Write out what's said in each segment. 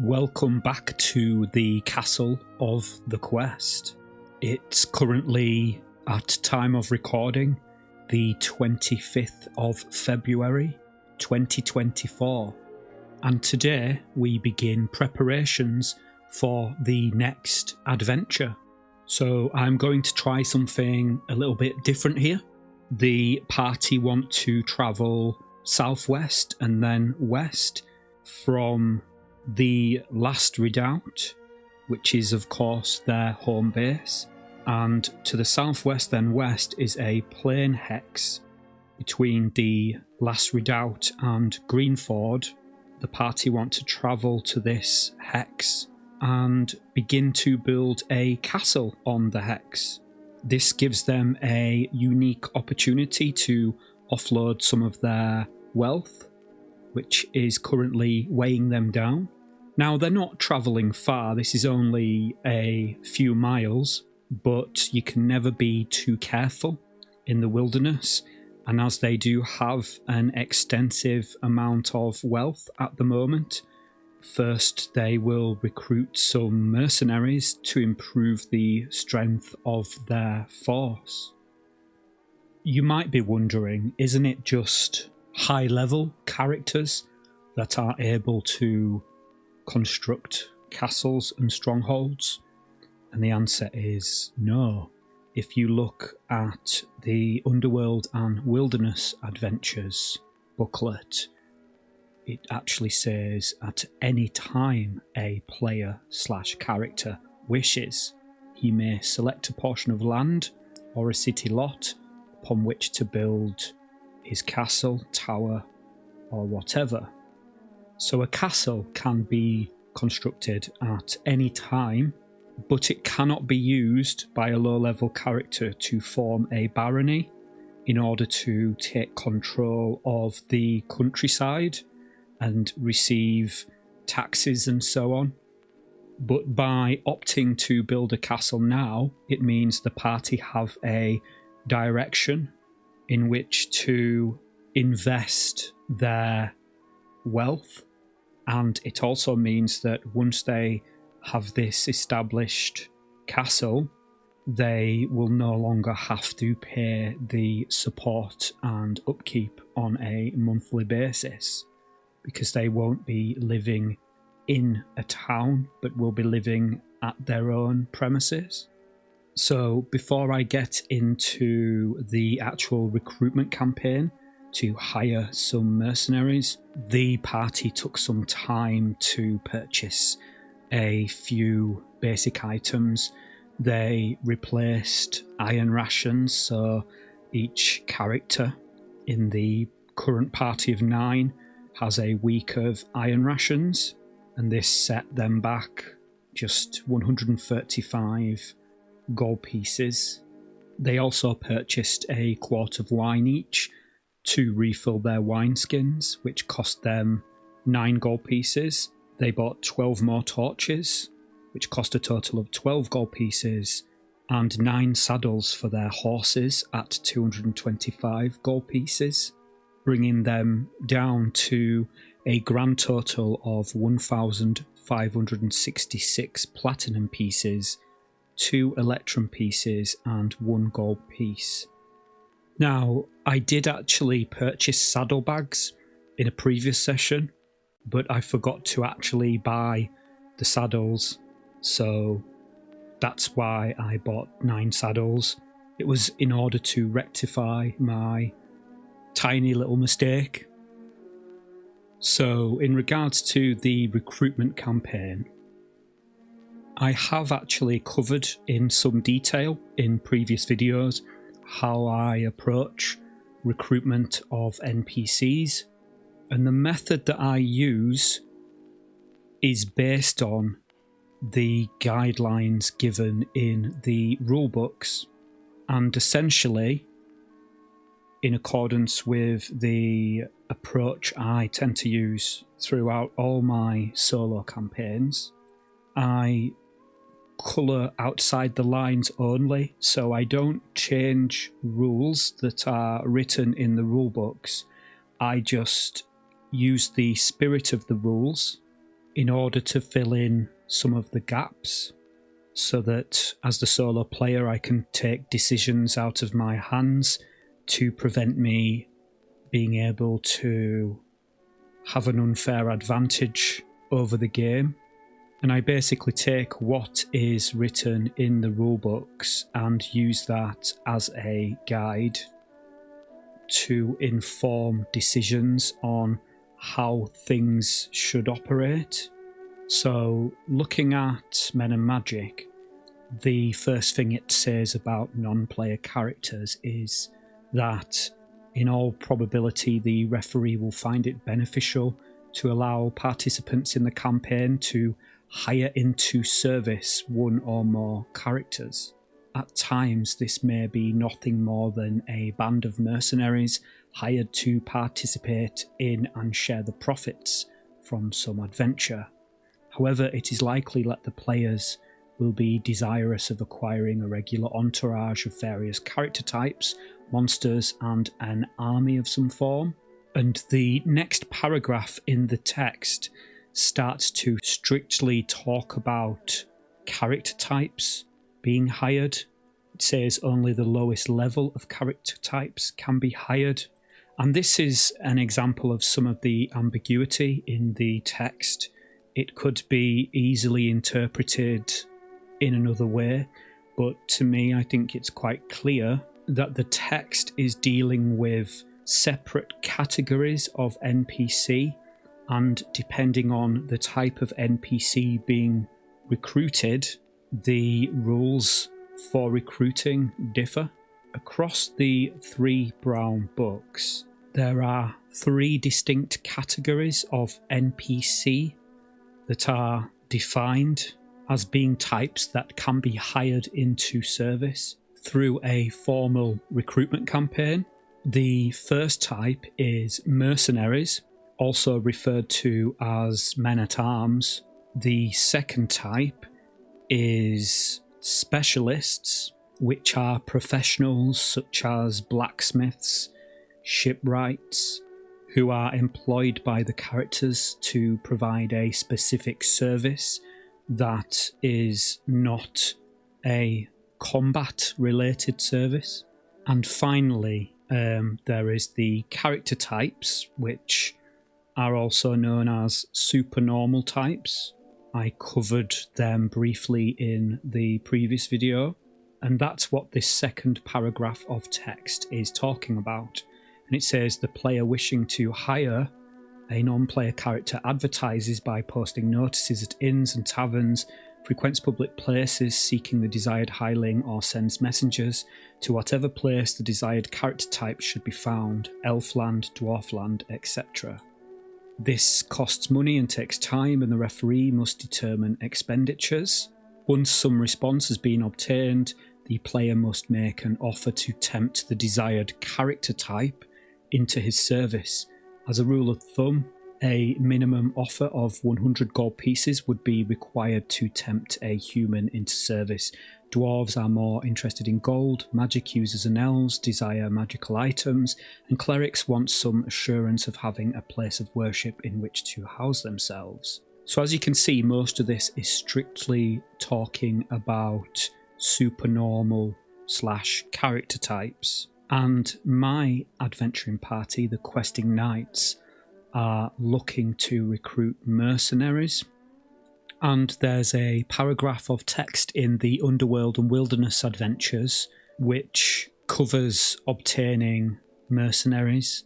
Welcome back to the Castle of the Quest. It's currently, at time of recording, the 25th of February 2024, and today we begin preparations for the next adventure. So I'm going to try something a little bit different here. The party want to travel southwest and then west from the last redoubt, which is of course their home base, and to the southwest and west is a plain hex between the last redoubt and Greenford. The party want to travel to this hex and begin to build a castle on the hex. This gives them a unique opportunity to offload some of their wealth, which is currently weighing them down. Now, they're not travelling far, this is only a few miles, but you can never be too careful in the wilderness, and as they do have an extensive amount of wealth at the moment, first they will recruit some mercenaries to improve the strength of their force. You might be wondering, isn't it just high-level characters that are able to construct castles and strongholds? And the answer is no. If you look at the Underworld and Wilderness Adventures booklet, it actually says at any time a player/character wishes, he may select a portion of land or a city lot upon which to build his castle, tower, or whatever. So a castle can be constructed at any time, but it cannot be used by a low-level character to form a barony in order to take control of the countryside and receive taxes and so on. But by opting to build a castle now, it means the party have a direction in which to invest their wealth, and it also means that once they have this established castle, they will no longer have to pay the support and upkeep on a monthly basis, because they won't be living in a town but will be living at their own premises. So before I get into the actual recruitment campaign to hire some mercenaries, the party took some time to purchase a few basic items. They replaced iron rations, so each character in the current party of 9 has a week of iron rations, and this set them back just 135 gold pieces. They also purchased a quart of wine each to refill their wineskins, which cost them 9 gold pieces. They bought 12 more torches, which cost a total of 12 gold pieces, and 9 saddles for their horses at 225 gold pieces, bringing them down to a grand total of 1,566 platinum pieces, 2 electrum pieces, and 1 gold piece. Now, I did actually purchase saddlebags in a previous session, but I forgot to actually buy the saddles, so that's why I bought 9 saddles. It was in order to rectify my tiny little mistake. So in regards to the recruitment campaign, I have actually covered in some detail in previous videos how I approach recruitment of NPCs, and the method that I use is based on the guidelines given in the rulebooks, and essentially in accordance with the approach I tend to use throughout all my solo campaigns. I colour outside the lines only, so I don't change rules that are written in the rulebooks. I just use the spirit of the rules in order to fill in some of the gaps, so that as the solo player I can take decisions out of my hands to prevent me being able to have an unfair advantage over the game. And I basically take what is written in the rulebooks and use that as a guide to inform decisions on how things should operate. So, looking at Men and Magic, the first thing it says about non-player characters is that in all probability the referee will find it beneficial to allow participants in the campaign to hire into service one or more characters. At times this may be nothing more than a band of mercenaries hired to participate in and share the profits from some adventure. However, it is likely that the players will be desirous of acquiring a regular entourage of various character types, monsters, and an army of some form. And the next paragraph in the text starts to strictly talk about character types being hired. It says only the lowest level of character types can be hired. And this is an example of some of the ambiguity in the text. It could be easily interpreted in another way, but to me I think it's quite clear that the text is dealing with separate categories of NPC, and depending on the type of NPC being recruited, the rules for recruiting differ. Across the 3 brown books, there are 3 distinct categories of NPC that are defined as being types that can be hired into service through a formal recruitment campaign. The first type is mercenaries, also referred to as men-at-arms. The second type is specialists, which are professionals such as blacksmiths, shipwrights, who are employed by the characters to provide a specific service that is not a combat-related service. And finally, there is the character types, which are also known as supernormal types. I covered them briefly in the previous video, and that's what this second paragraph of text is talking about. And it says the player wishing to hire a non-player character advertises by posting notices at inns and taverns, frequents public places seeking the desired hireling, or sends messengers to whatever place the desired character type should be found, elfland, dwarfland, etc. This costs money and takes time, and the referee must determine expenditures. Once some response has been obtained, the player must make an offer to tempt the desired character type into his service. As a rule of thumb, a minimum offer of 100 gold pieces would be required to tempt a human into service. Dwarves are more interested in gold, magic users and elves desire magical items, and clerics want some assurance of having a place of worship in which to house themselves. So as you can see, most of this is strictly talking about supernormal / character types. And my adventuring party, the Questing Knights, are looking to recruit mercenaries. And there's a paragraph of text in the Underworld and Wilderness Adventures which covers obtaining mercenaries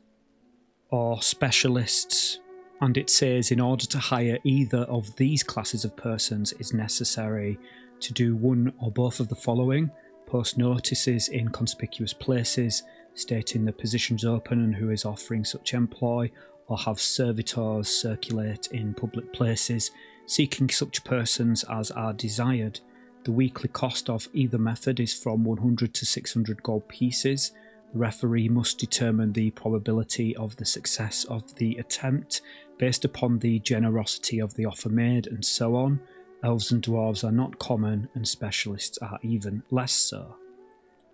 or specialists. And it says in order to hire either of these classes of persons it is necessary to do one or both of the following: post notices in conspicuous places stating the positions open and who is offering such employ, or have servitors circulate in public places seeking such persons as are desired. The weekly cost of either method is from 100 to 600 gold pieces. The referee must determine the probability of the success of the attempt based upon the generosity of the offer made, and so on. Elves and dwarves are not common, and specialists are even less so.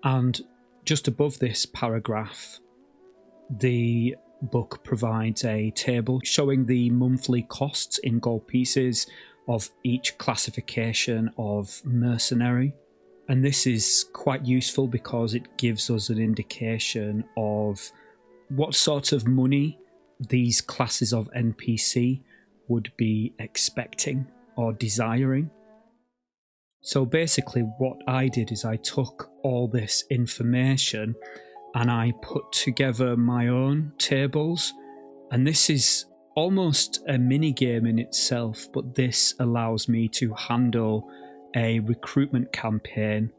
And just above this paragraph, the book provides a table showing the monthly costs in gold pieces of each classification of mercenary. And this is quite useful because it gives us an indication of what sort of money these classes of NPC would be expecting or desiring. So basically what I did is I took all this information and I put together my own tables, and this is almost a mini game in itself, but this allows me to handle a recruitment campaign,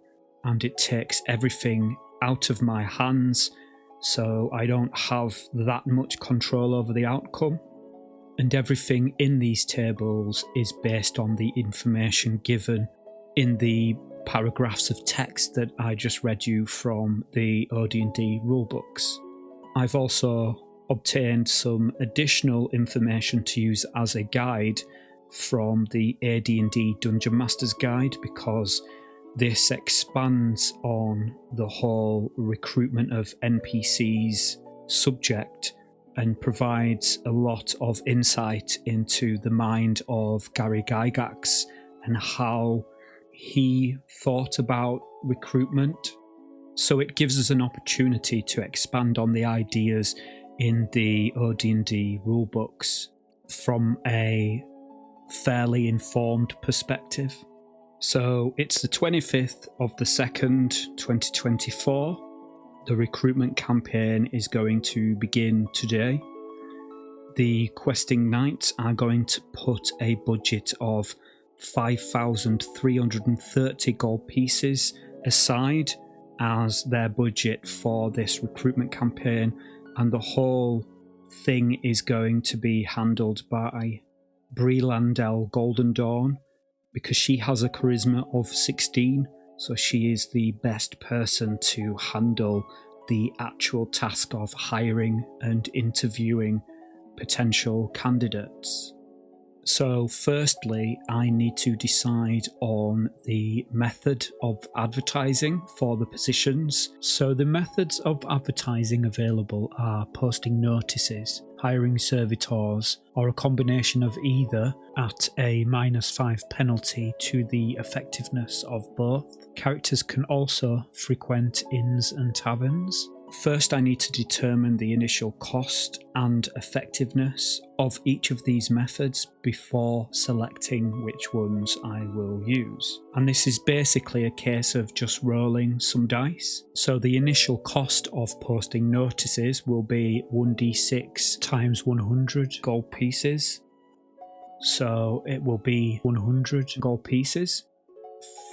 and it takes everything out of my hands, so I don't have that much control over the outcome. And everything in these tables is based on the information given in the paragraphs of text that I just read you from the OD&D rulebooks. I've also obtained some additional information to use as a guide from the AD&D Dungeon Master's Guide, because this expands on the whole recruitment of NPCs subject and provides a lot of insight into the mind of Gary Gygax and how he thought about recruitment. So it gives us an opportunity to expand on the ideas in the OD&D rulebooks from a fairly informed perspective. So it's the 25th of the 2nd, 2024. The recruitment campaign is going to begin today. The questing knights are going to put a budget of 5,330 gold pieces aside as their budget for this recruitment campaign, and the whole thing is going to be handled by Bree Landell Golden Dawn, because she has a charisma of 16, so she is the best person to handle the actual task of hiring and interviewing potential candidates. So firstly, I need to decide on the method of advertising for the positions. So the methods of advertising available are posting notices, hiring servitors, or a combination of either at a -5 penalty to the effectiveness of both. Characters can also frequent inns and taverns. First, I need to determine the initial cost and effectiveness of each of these methods before selecting which ones I will use. And this is basically a case of just rolling some dice. So the initial cost of posting notices will be 1d6 times 100 gold pieces. So it will be 100 gold pieces.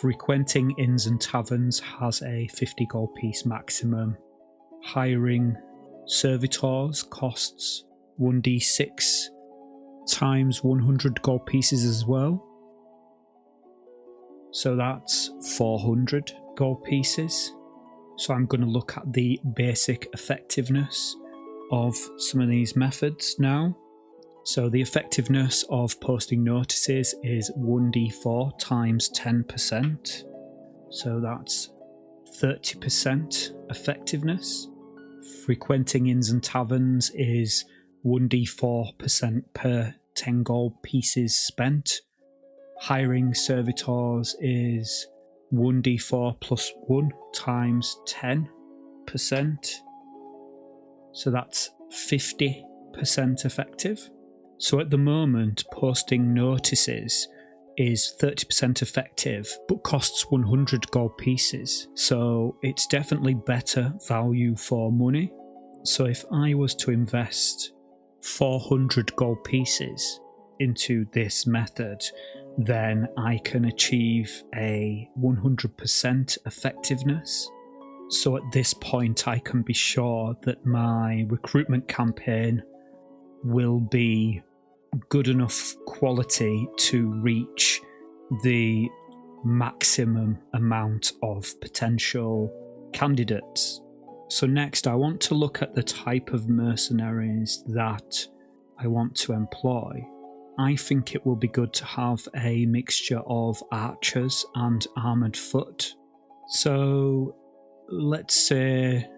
Frequenting inns and taverns has a 50 gold piece maximum. Hiring servitors costs 1d6 times 100 gold pieces as well. So that's 400 gold pieces. So I'm going to look at the basic effectiveness of some of these methods now. So the effectiveness of posting notices is 1d4 times 10%. So that's 30% effectiveness. Frequenting inns and taverns is 1d4% per 10 gold pieces spent. Hiring servitors is 1d4 plus 1 times 10%. So that's 50% effective. So at the moment, posting notices is 30% effective, but costs 100 gold pieces. So it's definitely better value for money. So if I was to invest 400 gold pieces into this method, then I can achieve a 100% effectiveness. So at this point, I can be sure that my recruitment campaign will be good enough quality to reach the maximum amount of potential candidates. So next, I want to look at the type of mercenaries that I want to employ. I think it will be good to have a mixture of archers and armoured foot. So let's say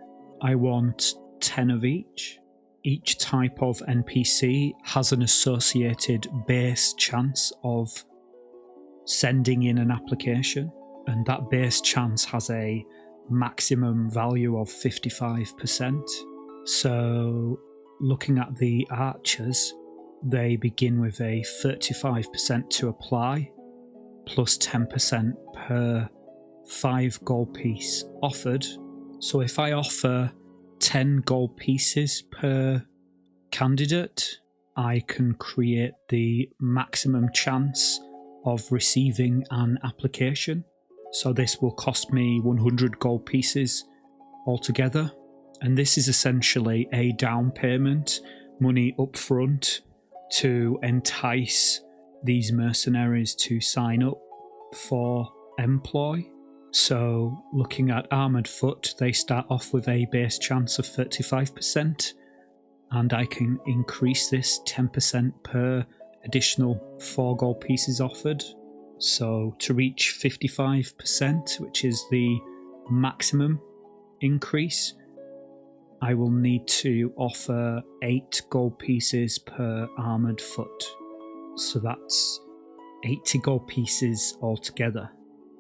I want 10 of each. each type of NPC has an associated base chance of sending in an application, and that base chance has a maximum value of 55%. So looking at the archers, they begin with a 35% to apply, plus 10% per 5 gold piece offered. So if I offer 10 gold pieces per candidate, I can create the maximum chance of receiving an application. So this will cost me 100 gold pieces altogether. And this is essentially a down payment, money up front, to entice these mercenaries to sign up for employ. So looking at Armoured Foot, they start off with a base chance of 35%, and I can increase this 10% per additional 4 gold pieces offered. So to reach 55%, which is the maximum increase, I will need to offer 8 gold pieces per Armoured Foot. So that's 80 gold pieces altogether.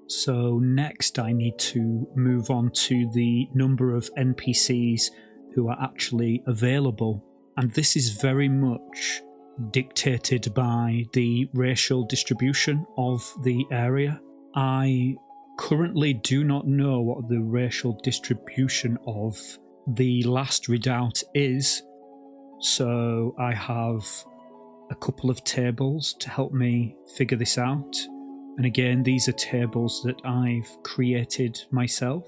So next I need to move on to the number of NPCs who are actually available. And this is very much dictated by the racial distribution of the area. I currently do not know what the racial distribution of the last redoubt is, so I have a couple of tables to help me figure this out. And again, these are tables that I've created myself.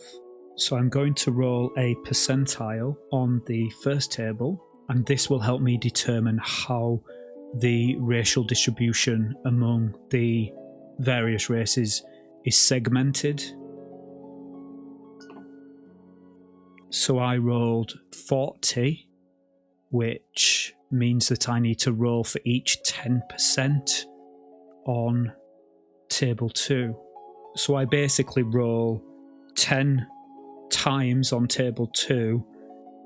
So I'm going to roll a percentile on the first table, and this will help me determine how the racial distribution among the various races is segmented. So I rolled 40, which means that I need to roll for each 10% on table 2. So I basically roll 10 times on table 2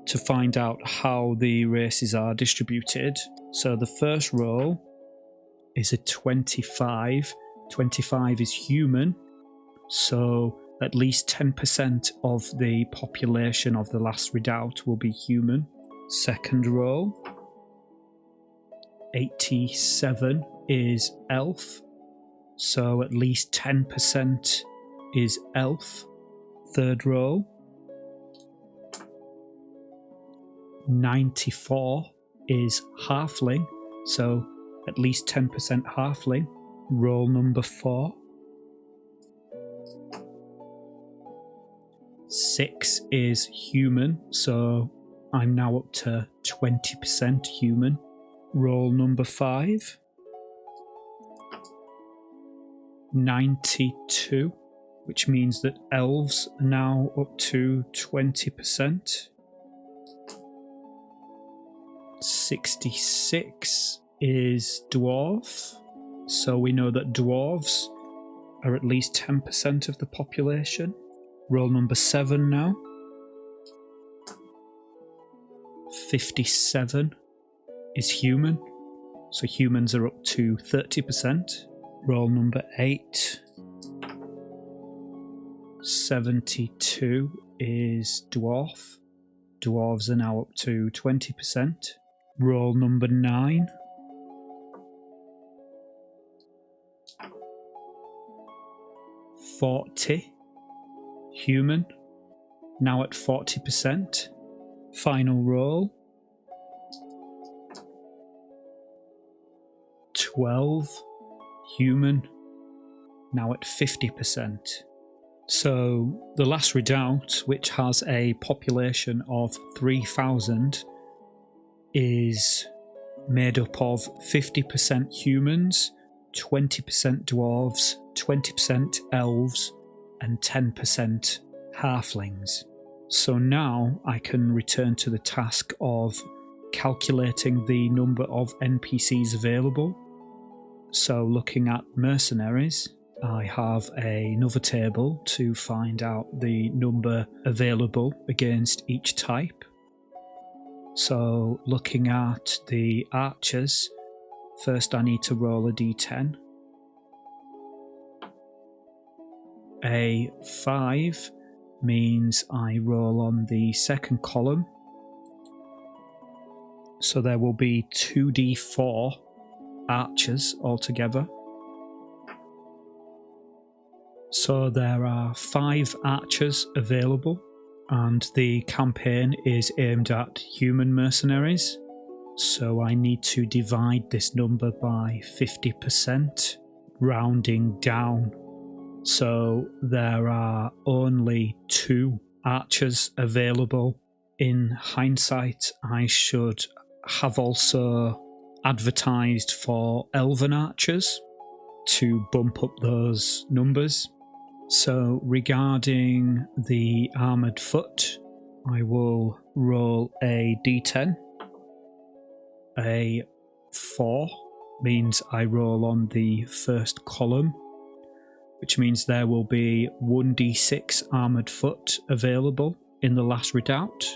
to find out how the races are distributed. So the first roll is a 25. 25 is human, so at least 10% of the population of the last redoubt will be human. Second roll, 87 is elf, so at least 10% is elf. Third roll, 94 is halfling, so at least 10% halfling. Roll number 4. 6 is human, so I'm now up to 20% human. Roll number 5. 92, which means that elves are now up to 20%. 66 is dwarf, so we know that dwarves are at least 10% of the population. Roll number 7 now. 57 is human, so humans are up to 30%. Roll number 8. 72 is dwarf. Dwarves are now up to 20%. Roll number 9. 40. Human, now at 40%. Final roll. 12. Human, now at 50%. So the last redoubt, which has a population of 3,000, is made up of 50% humans, 20% dwarves, 20% elves, and 10% halflings. So now I can return to the task of calculating the number of NPCs available. So looking at mercenaries, I have another table to find out the number available against each type. So looking at the archers, first I need to roll a d10. A 5 means I roll on the second column. So there will be 2d4 archers altogether. So there are 5 archers available, and the campaign is aimed at human mercenaries. So I need to divide this number by 50%, rounding down. So there are only 2 archers available. In hindsight, I should have also advertised for elven archers to bump up those numbers. So regarding the armoured foot, I will roll a d10. A 4 means I roll on the first column, which means there will be 1d6 armoured foot available in the last redoubt.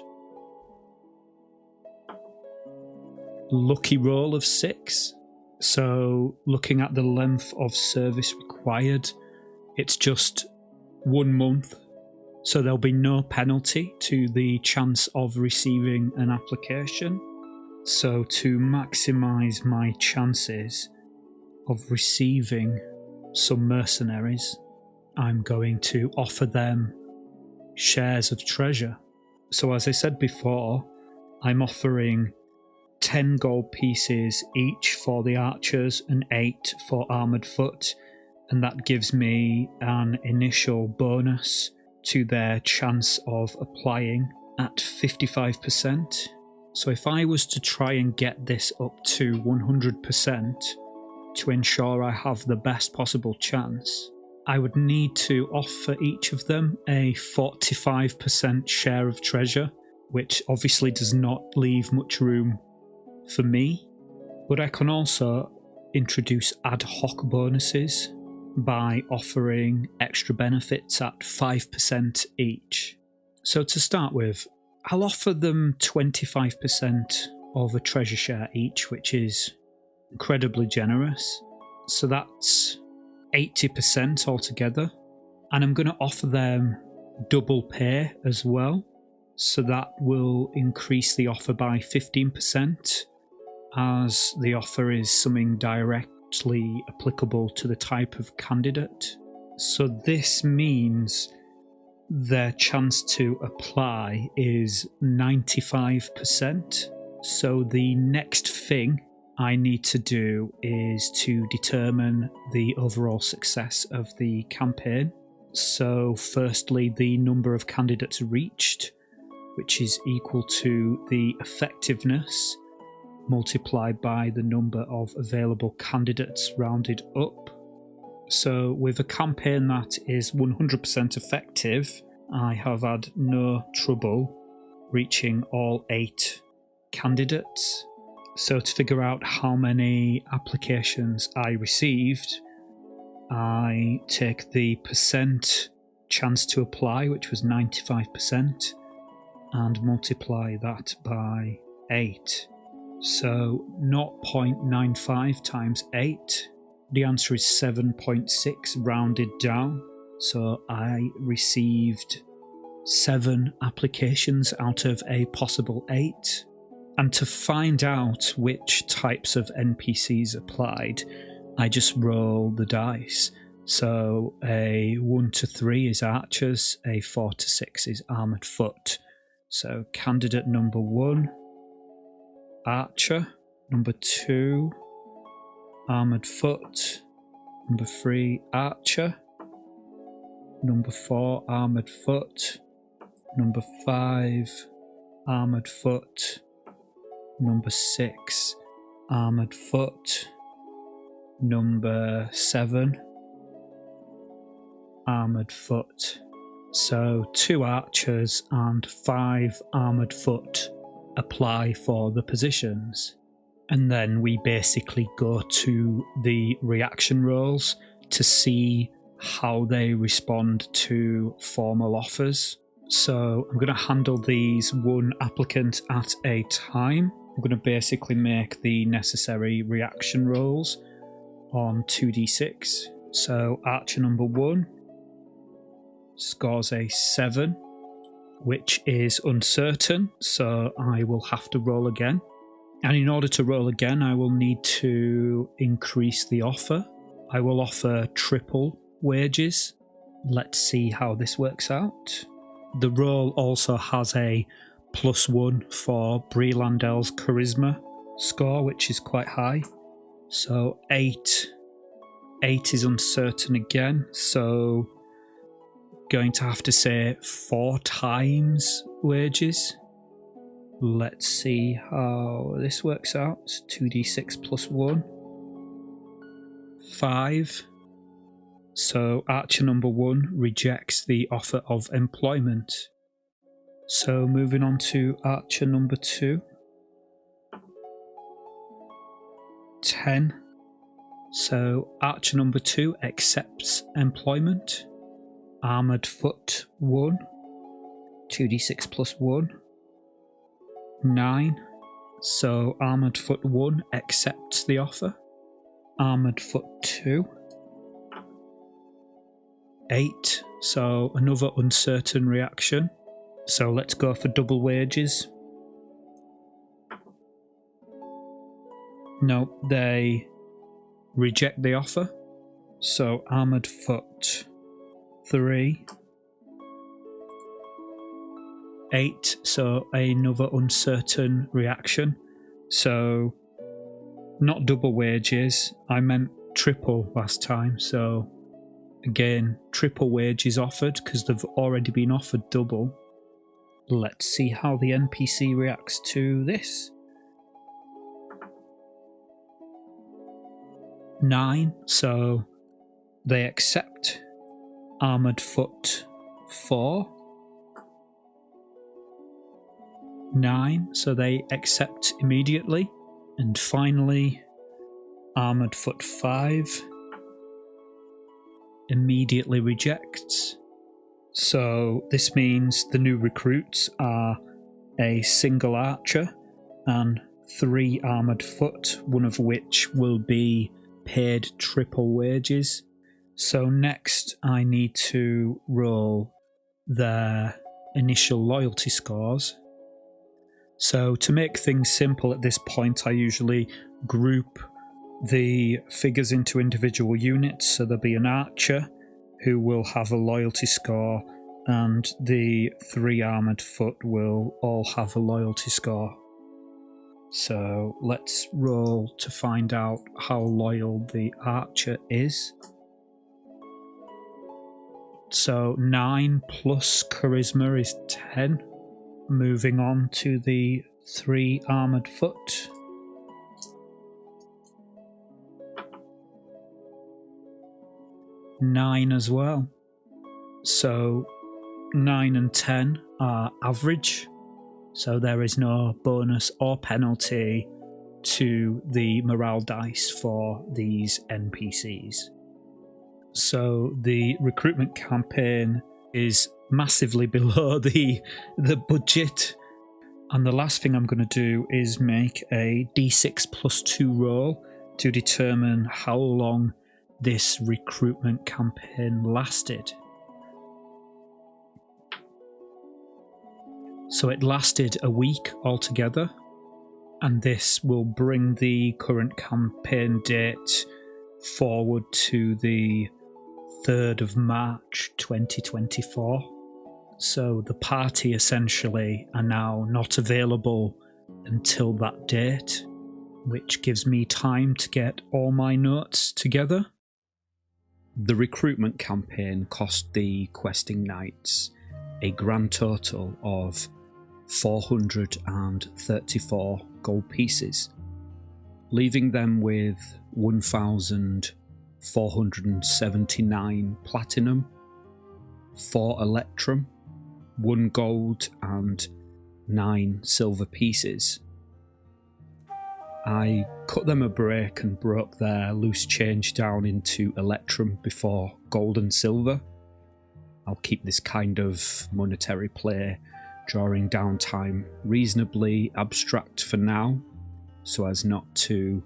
Lucky roll of 6. So looking at the length of service required, it's just 1 month. So there'll be no penalty to the chance of receiving an application. So to maximise my chances of receiving some mercenaries, I'm going to offer them shares of treasure. So as I said before, I'm offering 10 gold pieces each for the archers and 8 for armoured foot, and that gives me an initial bonus to their chance of applying at 55%. So if I was to try and get this up to 100% to ensure I have the best possible chance, I would need to offer each of them a 45% share of treasure, which obviously does not leave much room for me. But I can also introduce ad hoc bonuses by offering extra benefits at 5% each. So to start with, I'll offer them 25% of a treasure share each, which is incredibly generous. So that's 80% altogether. And I'm going to offer them double pay as well. So that will increase the offer by 15%, as the offer is something directly applicable to the type of candidate. So this means their chance to apply is 95%. So the next thing I need to do is to determine the overall success of the campaign. So firstly, the number of candidates reached, which is equal to the effectiveness multiplied by the number of available candidates rounded up. So with a campaign that is 100% effective, I have had no trouble reaching all 8 candidates. So to figure out how many applications I received, I take the percent chance to apply, which was 95%, and multiply that by 8. So 0.95 times 8, the answer is 7.6 rounded down. So I received 7 applications out of a possible 8. And to find out which types of NPCs applied, I just roll the dice. So a 1 to 3 is archers, a 4 to 6 is armoured foot. So candidate number 1, archer. Number 2, armoured foot. Number 3, archer. Number 4, armoured foot. Number 5, armoured foot. Number 6, armoured foot. Number 7, armoured foot. So 2 archers and 5 armoured foot apply for the positions. And then we basically go to the reaction rolls to see how they respond to formal offers. So I'm going to handle these one applicant at a time. I'm going to basically make the necessary reaction rolls on 2d6. So archer number 1 scores a 7, which is uncertain, so I will have to roll again. And in order to roll again, I will need to increase the offer. I will offer triple wages. Let's see how this works out. The roll also has a +1 for Brie Landel's charisma score, which is quite high. So 8. 8 is uncertain again, so going to have to say 4 times wages. Let's see how this works out. 2d6 plus 1. 5. So archer number 1 rejects the offer of employment. So moving on to archer number 2. 10. So archer number 2 accepts employment. Armoured foot 1. 2d6 plus 1. 9. So armoured foot 1 accepts the offer. Armoured foot 2. 8. So another uncertain reaction. So let's go for double wages. No, they reject the offer. So armoured foot 3. 8, so another uncertain reaction. So not double wages, I meant triple last time, so again triple wages offered because they've already been offered double. Let's see how the NPC reacts to this. 9, so they accept. Armoured foot 4. 9, so they accept immediately. And finally, armoured foot 5 immediately rejects. So this means the new recruits are a single archer and 3 armoured foot, one of which will be paid triple wages. So next I need to roll their initial loyalty scores. So to make things simple at this point, I usually group the figures into individual units. So there'll be an archer who will have a loyalty score, and the 3 armoured foot will all have a loyalty score. So let's roll to find out how loyal the archer is. So 9 plus charisma is 10. Moving on to the 3 armoured foot. Nine as well. So 9 and 10 are average. So there is no bonus or penalty to the morale dice for these NPCs. So the recruitment campaign is massively below the budget. And the last thing I'm going to do is make a d6 plus 2 roll to determine how long this recruitment campaign lasted. So it lasted a week altogether, and this will bring the current campaign date forward to the 3rd of March 2024. So the party essentially are now not available until that date, which gives me time to get all my notes together. The recruitment campaign cost the questing knights a grand total of 434 gold pieces, leaving them with 1,479 platinum, 4 electrum, 1 gold and 9 silver pieces. I cut them a break and broke their loose change down into electrum before gold and silver. I'll keep this kind of monetary play, drawing down time, reasonably abstract for now, so as not to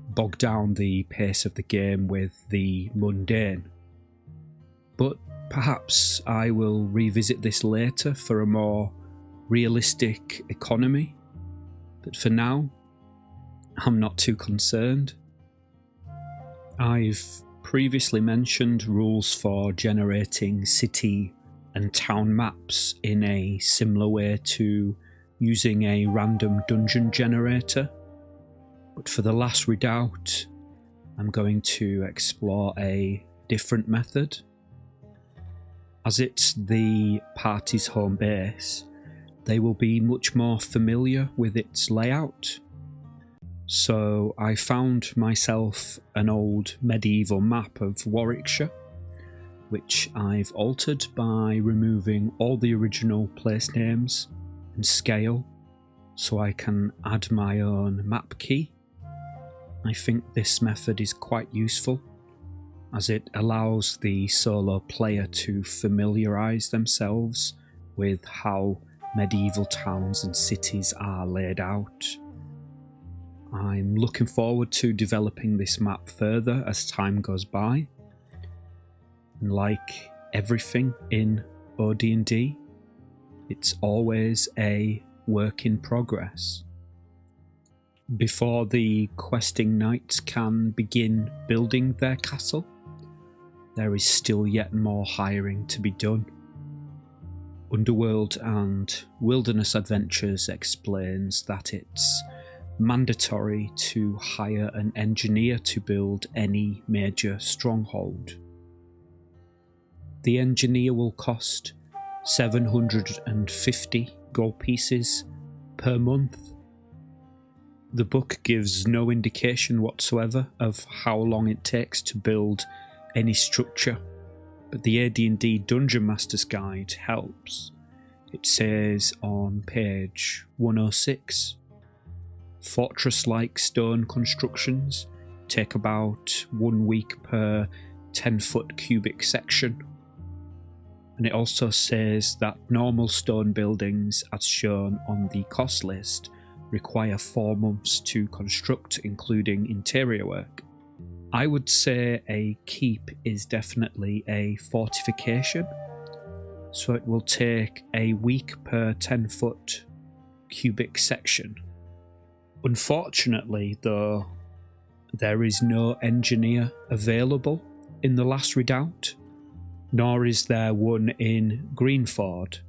bog down the pace of the game with the mundane. But perhaps I will revisit this later for a more realistic economy. But for now, I'm not too concerned. I've previously mentioned rules for generating city and town maps in a similar way to using a random dungeon generator. But for the last redoubt, I'm going to explore a different method. As it's the party's home base, they will be much more familiar with its layout. So I found myself an old medieval map of Warwickshire, which I've altered by removing all the original place names and scale, so I can add my own map key. I think this method is quite useful, as it allows the solo player to familiarise themselves with how medieval towns and cities are laid out. I'm looking forward to developing this map further as time goes by. And like everything in OD&D, it's always a work in progress. Before the questing knights can begin building their castle, there is still yet more hiring to be done. Underworld and Wilderness Adventures explains that it's mandatory to hire an engineer to build any major stronghold. The engineer will cost 750 gold pieces per month. The book gives no indication whatsoever of how long it takes to build any structure, but the AD&D Dungeon Master's Guide helps. It says on page 106, fortress-like stone constructions take about 1 week per 10-foot cubic section. And it also says that normal stone buildings, as shown on the cost list, require 4 months to construct, including interior work. I would say a keep is definitely a fortification, so it will take a week per 10-foot cubic section. Unfortunately, though, there is no engineer available in the last redoubt, nor is there one in Greenford,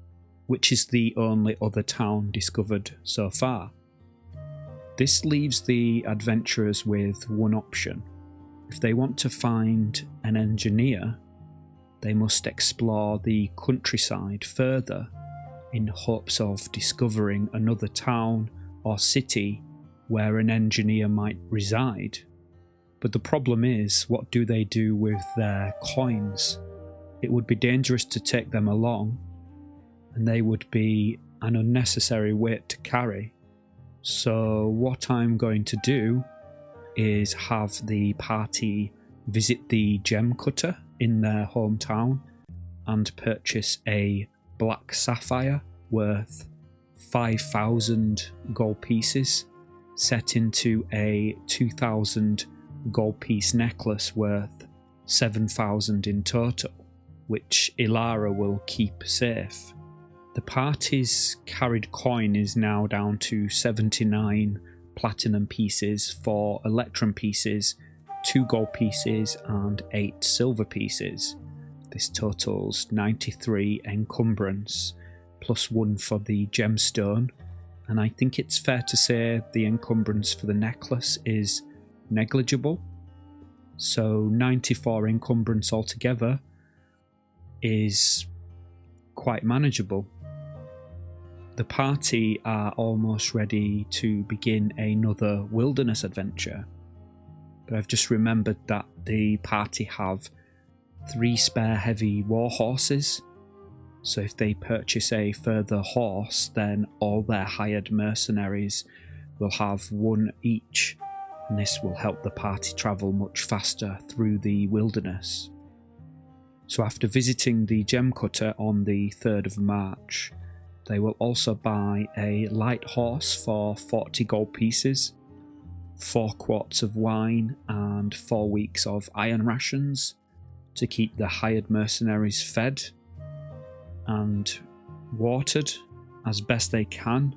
which is the only other town discovered so far. This leaves the adventurers with one option. If they want to find an engineer, they must explore the countryside further in hopes of discovering another town or city where an engineer might reside. But the problem is, what do they do with their coins? It would be dangerous to take them along, and they would be an unnecessary weight to carry. So what I'm going to do is have the party visit the gem cutter in their hometown and purchase a black sapphire worth 5,000 gold pieces set into a 2,000 gold piece necklace worth 7,000 in total, which Ilara will keep safe. The party's carried coin is now down to 79 platinum pieces, 4 electrum pieces, 2 gold pieces and 8 silver pieces. This totals 93 encumbrance, plus 1 for the gemstone, and I think it's fair to say the encumbrance for the necklace is negligible. So 94 encumbrance altogether is quite manageable. The party are almost ready to begin another wilderness adventure, but I've just remembered that the party have 3 spare heavy war horses, so if they purchase a further horse, then all their hired mercenaries will have 1 each, and this will help the party travel much faster through the wilderness. So after visiting the gem cutter on the 3rd of March, they will also buy a light horse for 40 gold pieces, 4 quarts of wine, and 4 weeks of iron rations to keep the hired mercenaries fed and watered as best they can.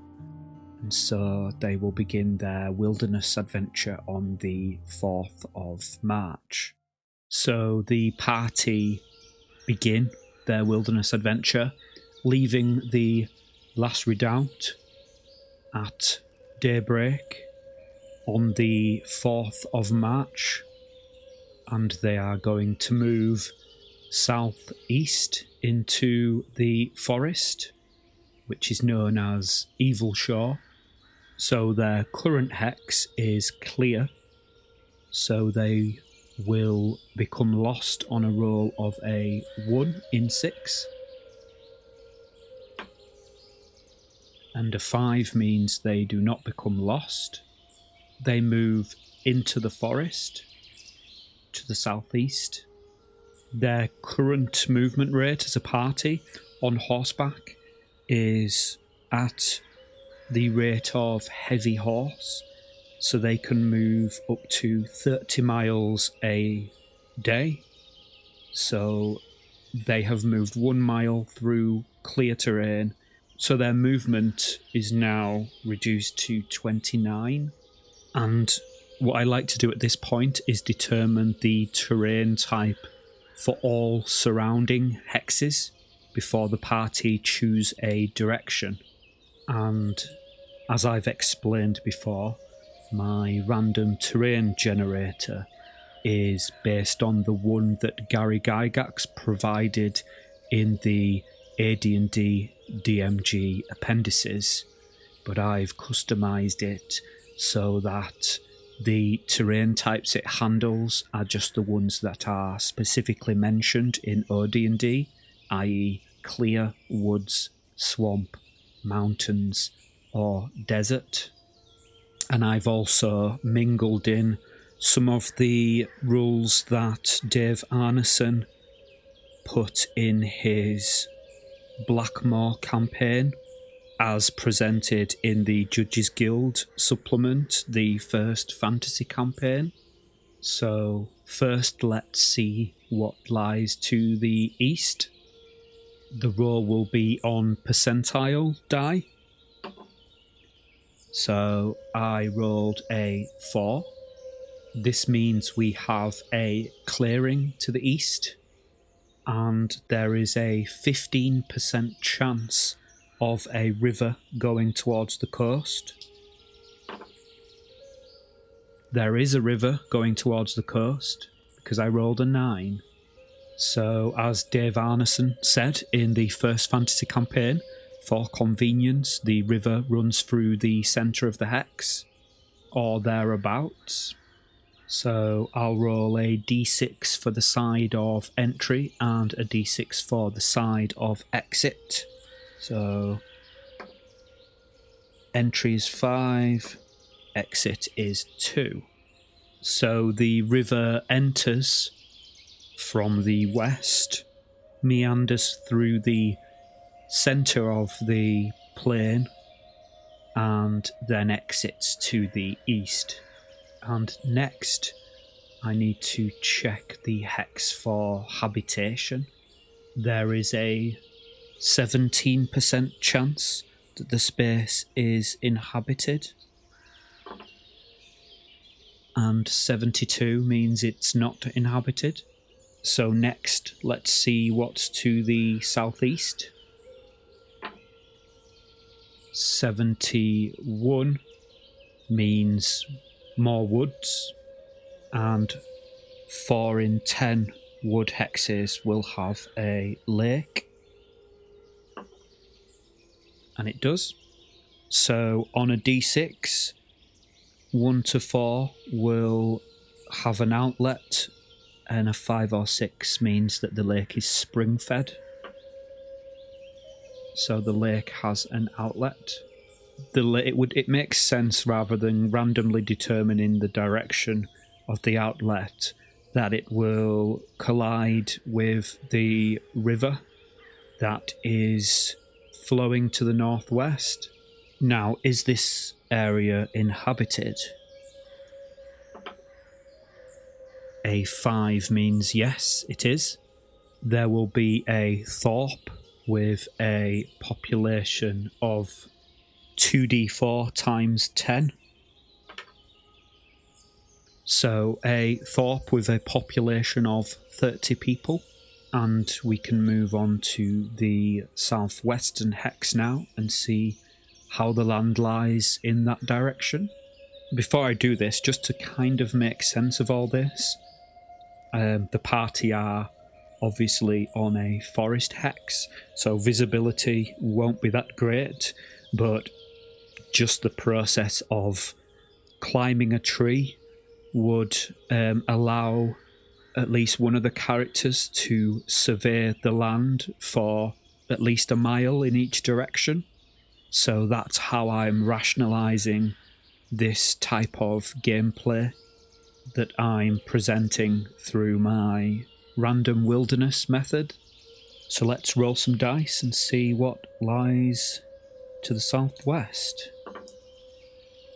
And so they will begin their wilderness adventure on the 4th of March. So the party begin their wilderness adventure, leaving the last redoubt at daybreak on the 4th of March, and they are going to move southeast into the forest, which is known as Evil Shore. So their current hex is clear, so they will become lost on a roll of a 1 in 6. And a 5 means they do not become lost. They move into the forest to the southeast. Their current movement rate as a party on horseback is at the rate of heavy horse, so they can move up to 30 miles a day. So they have moved 1 mile through clear terrain, so their movement is now reduced to 29. And what I like to do at this point is determine the terrain type for all surrounding hexes before the party choose a direction. And as I've explained before, my random terrain generator is based on the one that Gary Gygax provided in the AD&D DMG appendices, but I've customized it so that the terrain types it handles are just the ones that are specifically mentioned in OD&D, i.e. clear, woods, swamp, mountains, or desert. And I've also mingled in some of the rules that Dave Arneson put in his Blackmore campaign as presented in the Judges Guild supplement, the first fantasy campaign. So first let's see what lies to the east. The roll will be on percentile die. So I rolled a 4. This means we have a clearing to the east, and there is a 15% chance of a river going towards the coast. There is a river going towards the coast because I rolled a 9. So as Dave Arneson said in the first fantasy campaign, for convenience, the river runs through the centre of the hex, or thereabouts. So I'll roll a d6 for the side of entry and a d6 for the side of exit. So entry is 5, exit is 2. So the river enters from the west, meanders through the centre of the plain, and then exits to the east. And next, I need to check the hex for habitation. There is a 17% chance that the space is inhabited, and 72 means it's not inhabited. So next, let's see what's to the southeast. 71 means more woods, and 4 in 10 wood hexes will have a lake. And it does. So on a d6, 1 to 4 will have an outlet, and a 5 or 6 means that the lake is spring-fed. So the lake has an outlet. It makes sense rather than randomly determining the direction of the outlet that it will collide with the river that is flowing to the northwest. Now, is this area inhabited? A 5 means yes, it is. There will be a thorp with a population of 2d4 times 10. So a thorp with a population of 30 people. And we can move on to the southwestern hex now and see how the land lies in that direction. Before I do this, just to kind of make sense of all this, the party are obviously on a forest hex, so visibility won't be that great, but just the process of climbing a tree would allow at least one of the characters to survey the land for at least a mile in each direction. So that's how I'm rationalizing this type of gameplay that I'm presenting through my random wilderness method. So let's roll some dice and see what lies to the southwest.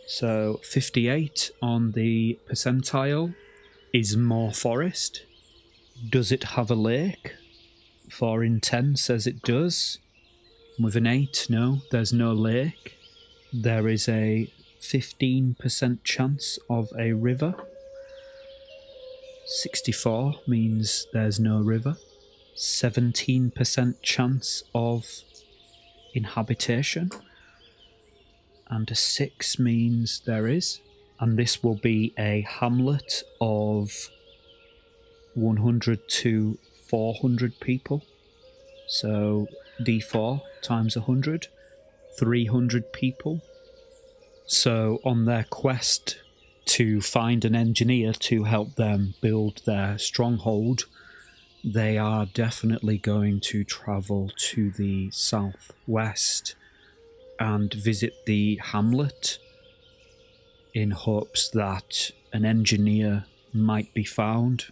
So 58 on the percentile is more forest. Does it have a lake? 4 in 10 says it does. With an 8, no, there's no lake. There is a 15% chance of a river. 64 means there's no river. 17% chance of inhabitation. And a 6 means there is. And this will be a hamlet of 100 to 400 people. So D4 times 100, 300 people. So on their quest to find an engineer to help them build their stronghold, they are definitely going to travel to the southwest and visit the hamlet in hopes that an engineer might be found.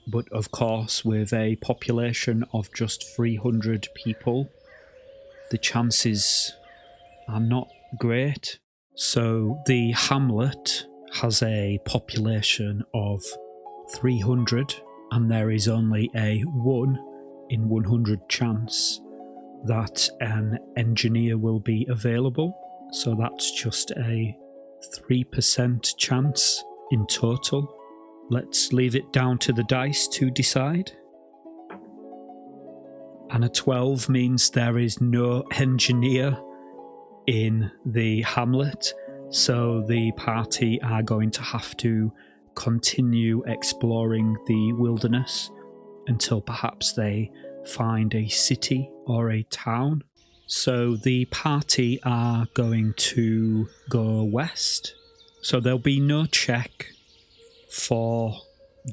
But of course, with a population of just 300 people, the chances are not great. So the hamlet has a population of 300, and there is only a 1 in 100 chance that an engineer will be available. So that's just a 3% chance in total. Let's leave it down to the dice to decide. And a 12 means there is no engineer in the hamlet, so the party are going to have to continue exploring the wilderness until perhaps they find a city or a town. So the party are going to go west, so there'll be no check for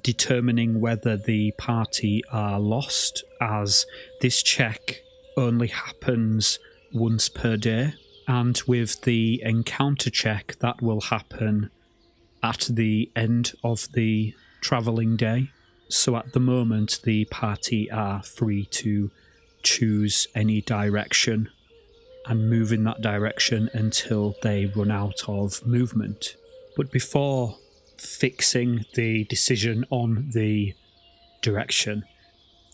determining whether the party are lost, as this check only happens once per day, and with the encounter check that will happen at the end of the travelling day. So at the moment the party are free to choose any direction and move in that direction until they run out of movement. But before fixing the decision on the direction,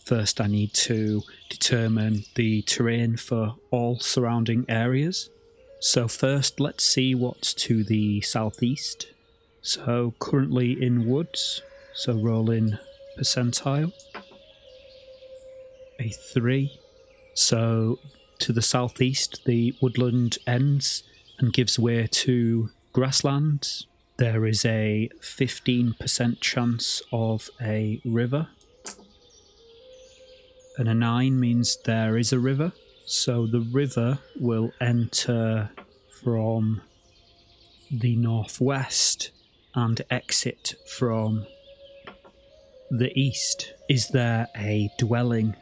first I need to determine the terrain for all surrounding areas. So first let's see what's to the southeast. So currently in woods, so roll in percentile. A 3. So to the southeast the woodland ends and gives way to grasslands. There is a 15% chance of a river. And a 9 means there is a river. So the river will enter from the northwest and exit from the east. Is there a dwelling,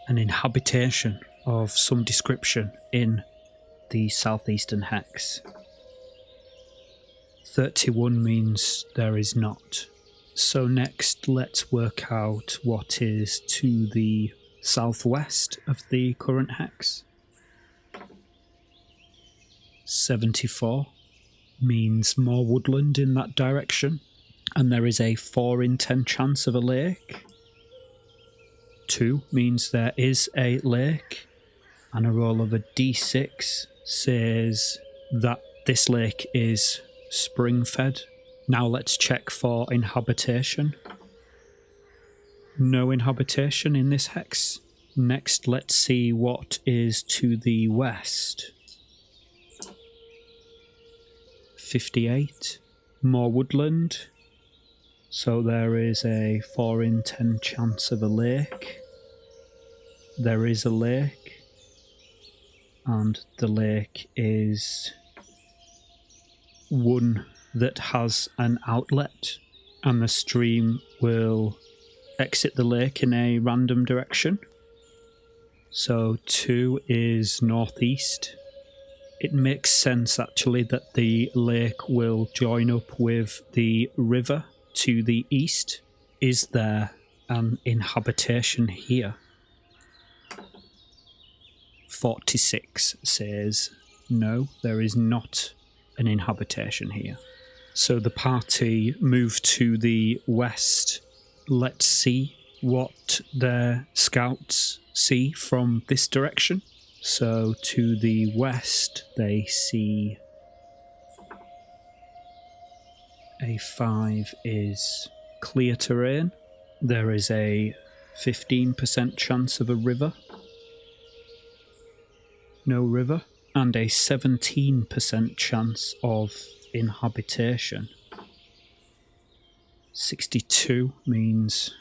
an inhabitation of some description in the southeastern hex? 31 means there is not. So next, let's work out what is to the southwest of the current hex. 74 means more woodland in that direction, and there is a 4 in 10 chance of a lake. 2 means there is a lake, and a roll of a d6 says that this lake is spring-fed. Now let's check for inhabitation. No inhabitation in this hex. Next, let's see what is to the west. 58. More woodland. So there is a 4 in 10 chance of a lake. There is a lake. And the lake is one that has an outlet. And the stream will exit the lake in a random direction. So 2 is northeast. It makes sense actually that the lake will join up with the river to the east. Is there an inhabitation here? 46 says no, there is not an inhabitation here. So the party move to the west. Let's see what their scouts see from this direction. So to the west, they see a 5 is clear terrain. There is a 15% chance of a river. No river. And a 17% chance of inhabitation. 62 means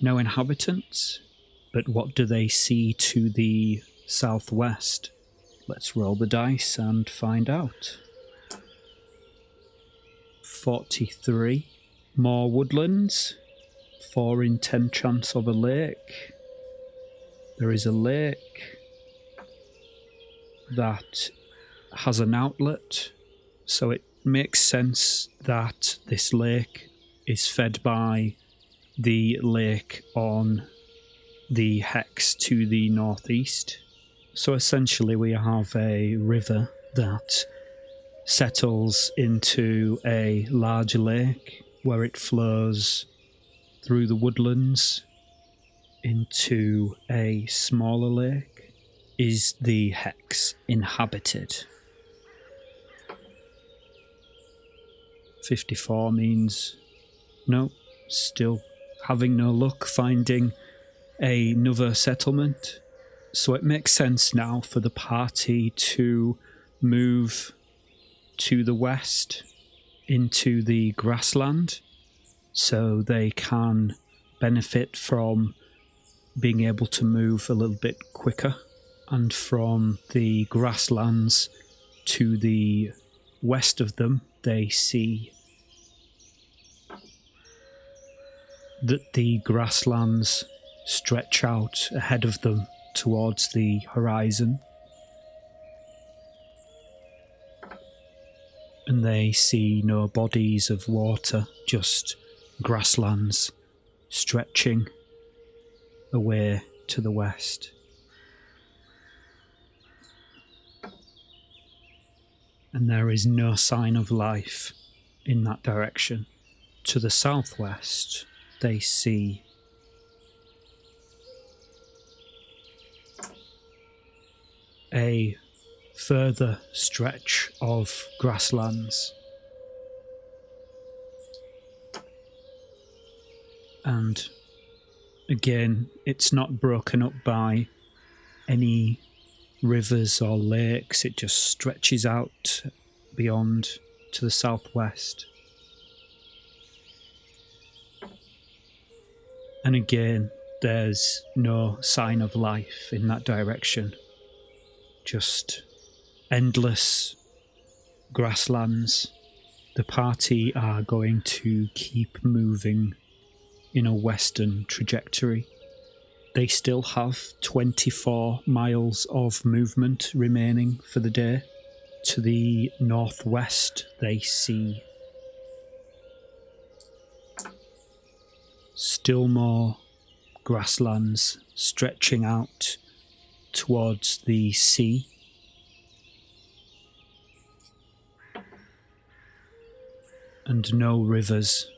no inhabitants. But what do they see to the southwest? Let's roll the dice and find out. 43. More woodlands. 4 in 10 chance of a lake. There is a lake that has an outlet, so it makes sense that this lake is fed by the lake on the hex to the northeast. So essentially we have a river that settles into a large lake where it flows through the woodlands into a smaller lake. Is the hex inhabited? 54 means no, still having no luck finding another settlement. So it makes sense now for the party to move to the west into the grassland so they can benefit from being able to move a little bit quicker. And from the grasslands to the west of them, they see that the grasslands stretch out ahead of them towards the horizon. And they see no bodies of water, just grasslands stretching away to the west. And there is no sign of life in that direction. To the southwest, they see a further stretch of grasslands. And again, it's not broken up by any rivers or lakes, it just stretches out beyond to the southwest. And again, there's no sign of life in that direction. Just endless grasslands. The party are going to keep moving in a western trajectory. They still have 24 miles of movement remaining for the day. To the northwest, they see Still more grasslands stretching out towards the sea. And no rivers.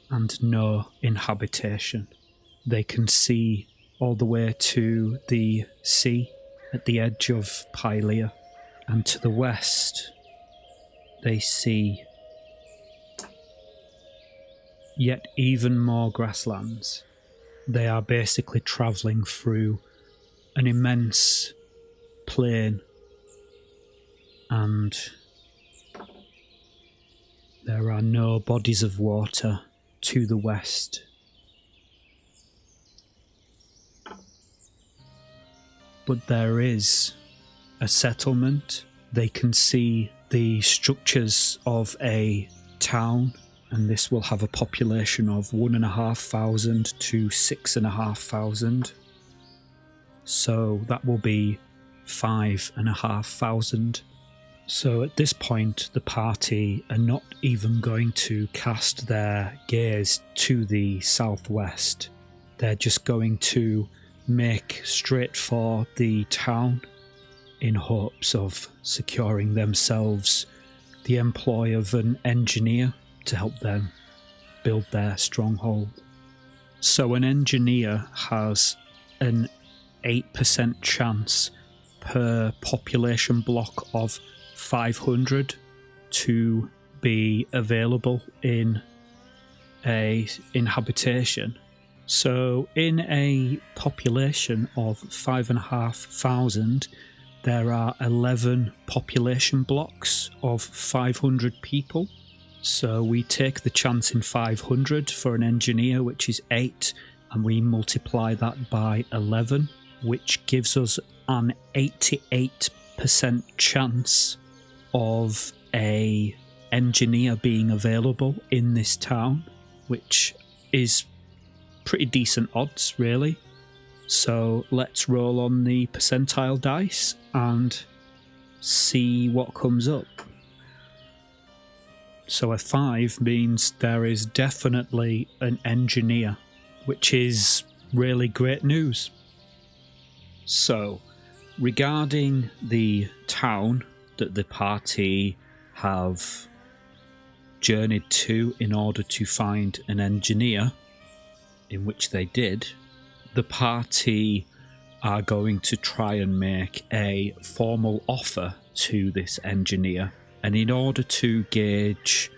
And no inhabitation. They can see all the way to the sea at the edge of Pylea. And to the west, they see yet even more grasslands. They are basically travelling through an immense plain, and there are no bodies of water to the west. But there is a settlement. They can see the structures of a town, and this will have a population of 1,500 to 6,500. So that will be 5,500. So at this point, the party are not even going to cast their gaze to the southwest. They're just going to make straight for the town in hopes of securing themselves the employ of an engineer to help them build their stronghold. So an engineer has an 8% chance per population block of 500 to be available in a inhabitation. So in a population of 5,500, there are 11 population blocks of 500 people. So we take the chance in 500 for an engineer, which is 8, and we multiply that by 11, which gives us an 88% chance of a engineer being available in this town, which is pretty decent odds, really. So let's roll on the percentile dice and see what comes up. So a 5 means there is definitely an engineer, which is really great news. So, regarding the town that the party have journeyed to in order to find an engineer, in which they did, the party are going to try and make a formal offer to this engineer. And in order to gauge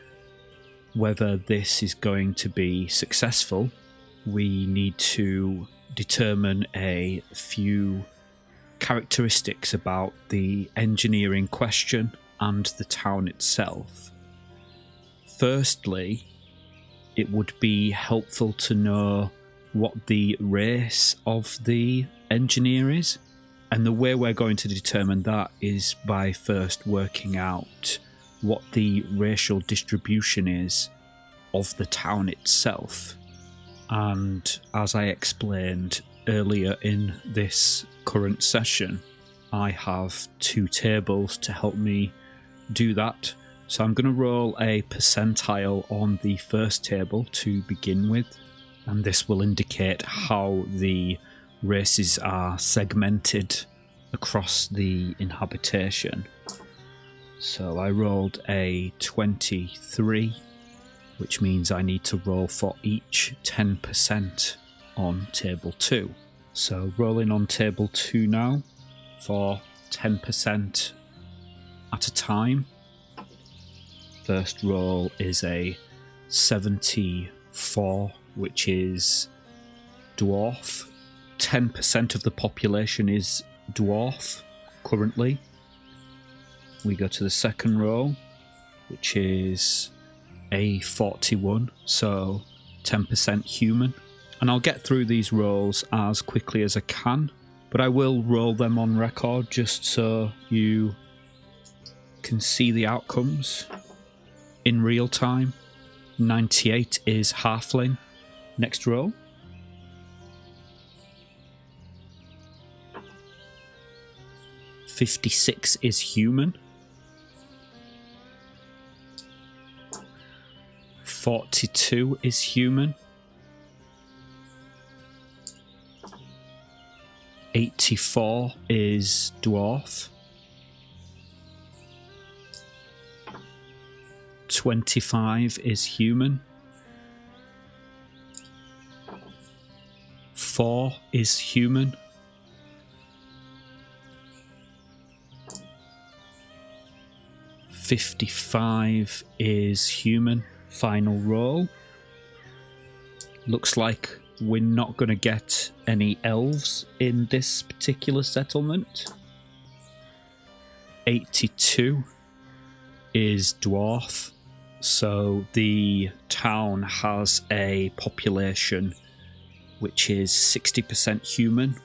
whether this is going to be successful, we need to determine a few characteristics about the engineer in question and the town itself. Firstly, it would be helpful to know what the race of the engineer is. And the way we're going to determine that is by first working out what the racial distribution is of the town itself. And as I explained earlier in this current session, I have 2 tables to help me do that. So I'm going to roll a percentile on the first table to begin with, and this will indicate how the races are segmented across the inhabitation. So I rolled a 23, which means I need to roll for each 10% on table 2. So rolling on table 2 now for 10% at a time. First roll is a 74, which is dwarf. 10% of the population is dwarf currently. We go to the second roll, which is a 41, so 10% human. And I'll get through these rolls as quickly as I can, but I will roll them on record just so you can see the outcomes in real time. 98 is halfling. Next roll. .56 is human. 42 is human. 84 is dwarf. 25 is human. 4 is human. 55 is human. Final roll. Looks like we're not going to get any elves in this particular settlement. 82 is dwarf. So the town has a population which is 60% human,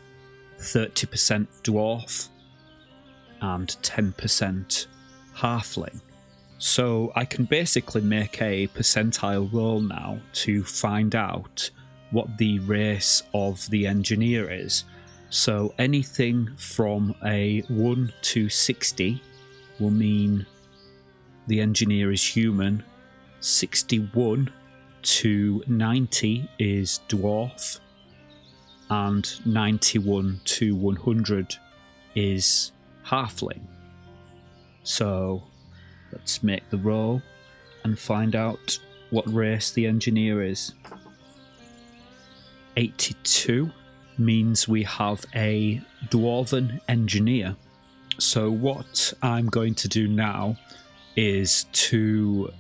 30% dwarf, and 10% halfling. So I can basically make a percentile roll now to find out what the race of the engineer is. So anything from a 1 to 60 will mean the engineer is human. 61 to 90 is dwarf. And 91 to 100 is halfling. So let's make the roll and find out what race the engineer is. 82 means we have a dwarven engineer. So what I'm going to do now is to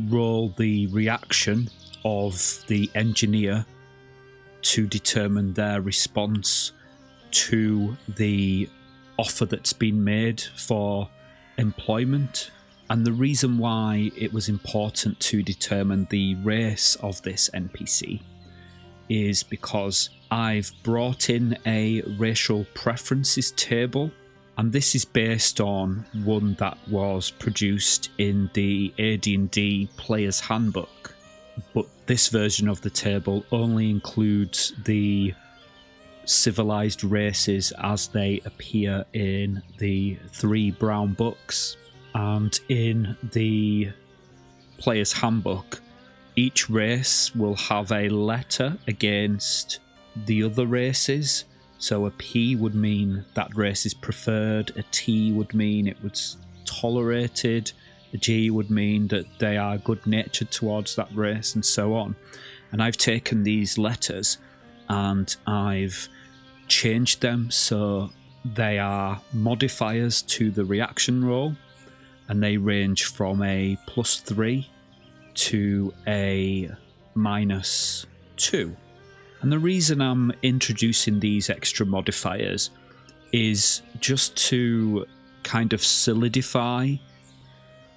roll the reaction of the engineer to determine their response to the offer that's been made for employment. And the reason why it was important to determine the race of this NPC is because I've brought in a racial preferences table, and this is based on one that was produced in the AD&D Player's Handbook. But this version of the table only includes the civilized races as they appear in the 3 brown books. And in the Player's Handbook, each race will have a letter against the other races. So a P would mean that race is preferred, a T would mean it was tolerated, a G would mean that they are good-natured towards that race, and so on. And I've taken these letters and I've changed them so they are modifiers to the reaction roll, and they range from a +3 to a -2. And the reason I'm introducing these extra modifiers is just to kind of solidify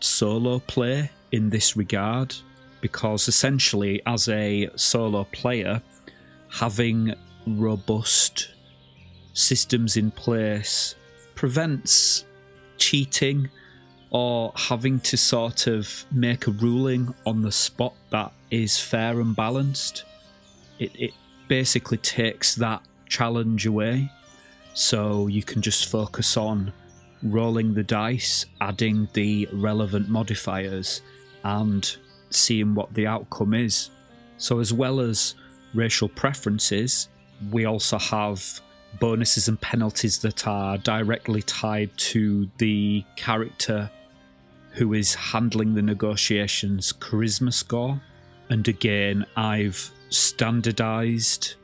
solo play in this regard, because essentially as a solo player, having robust systems in place prevents cheating or having to sort of make a ruling on the spot that is fair and balanced. It basically takes that challenge away, so you can just focus on rolling the dice, adding the relevant modifiers, and seeing what the outcome is. So as well as racial preferences, we also have bonuses and penalties that are directly tied to the character who is handling the negotiations' charisma score. And again, I've standardized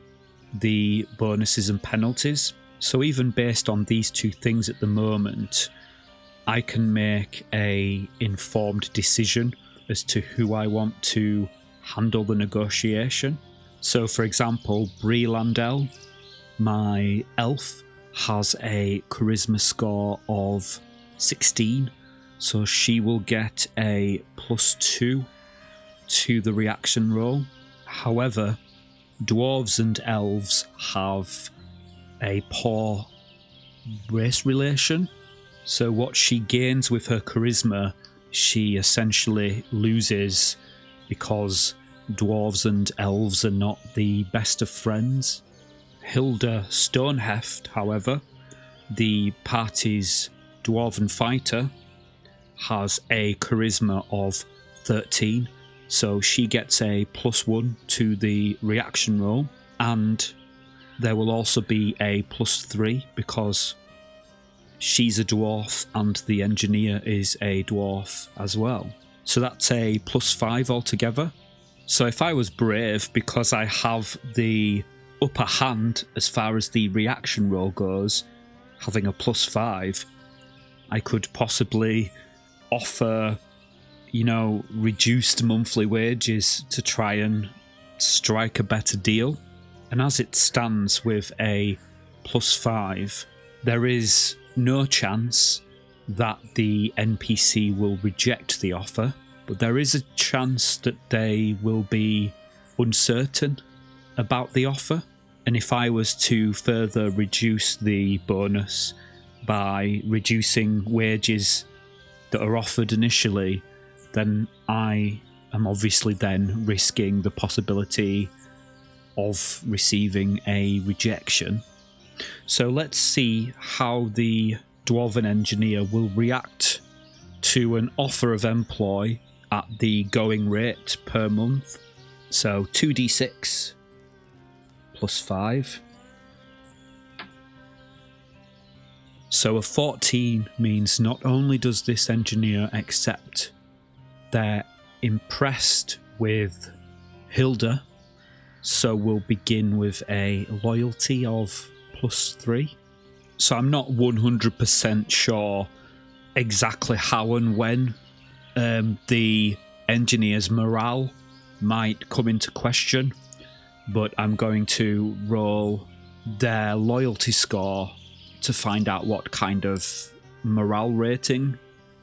the bonuses and penalties. So even based on these two things at the moment, I can make a informed decision as to who I want to handle the negotiation. So for example, Bree Landell, my elf, has a charisma score of 16, so she will get a +2 to the reaction roll. However, dwarves and elves have a poor race relation, so what she gains with her charisma, she essentially loses, because dwarves and elves are not the best of friends. Hilda Stoneheft, however, the party's dwarven fighter, has a charisma of 13, So she gets a +1 to the reaction roll, and there will also be a +3 because she's a dwarf and the engineer is a dwarf as well. So that's a +5 altogether. So if I was brave, because I have the upper hand as far as the reaction roll goes, having a +5, I could possibly offer, reduced monthly wages to try and strike a better deal. And as it stands with a +5, there is no chance that the NPC will reject the offer, but there is a chance that they will be uncertain about the offer. And if I was to further reduce the bonus by reducing wages that are offered initially, then I am obviously then risking the possibility of receiving a rejection. So let's see how the Dwarven Engineer will react to an offer of employ at the going rate per month. So 2d6 +5. So a 14 means not only does this engineer accept, they're impressed with Hilda, so we'll begin with a loyalty of +3. So I'm not 100% sure exactly how and when the engineer's morale might come into question, but I'm going to roll their loyalty score to find out what kind of morale rating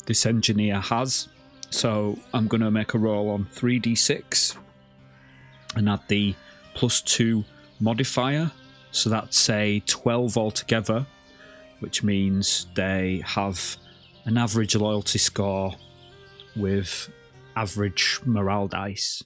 this engineer has. So I'm going to make a roll on 3d6 and add the +2 modifier. So that's a 12 altogether, which means they have an average loyalty score with average morale dice.